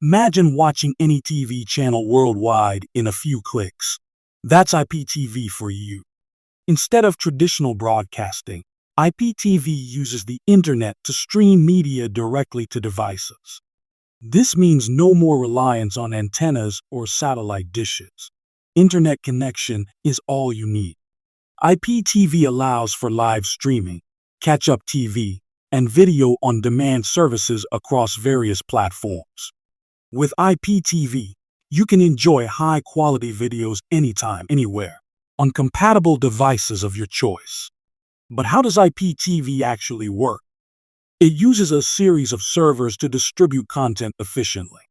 Imagine watching any TV channel worldwide in a few clicks. That's IPTV for you. Instead of traditional broadcasting, IPTV uses the internet to stream media directly to devices. This means no more reliance on antennas or satellite dishes. Internet connection is all you need. IPTV allows for live streaming, catch-up TV, and video on demand services across various platforms. With IPTV, you can enjoy high-quality videos anytime, anywhere, on compatible devices of your choice. But how does IPTV actually work? It uses a series of servers to distribute content efficiently.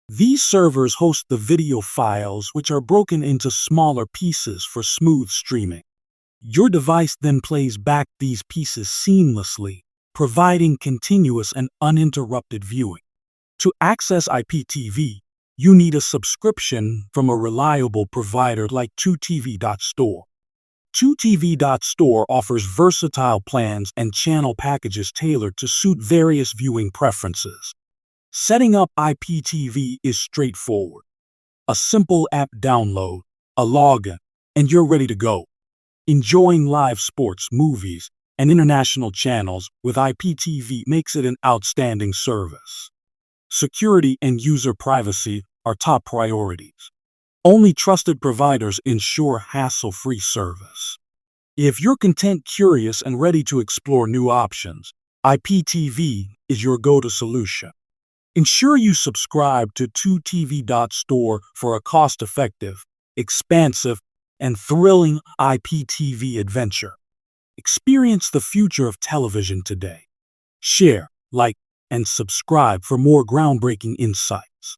These servers host the video files, which are broken into smaller pieces for smooth streaming. Your device then plays back these pieces seamlessly, providing continuous and uninterrupted viewing. To access IPTV, you need a subscription from a reliable provider like 2TV.store. 2TV.store offers versatile plans and channel packages tailored to suit various viewing preferences. Setting up IPTV is straightforward. A simple app download, a login, and you're ready to go. Enjoying live sports, movies, and international channels with IPTV makes it an outstanding service. Security and user privacy are top priorities. Only trusted providers ensure hassle-free service. If you're content, curious, and ready to explore new options, IPTV is your go-to solution. Ensure you subscribe to 2TV.store for a cost-effective, expansive, and thrilling IPTV adventure. Experience the future of television today. Share, like, and subscribe for more groundbreaking insights.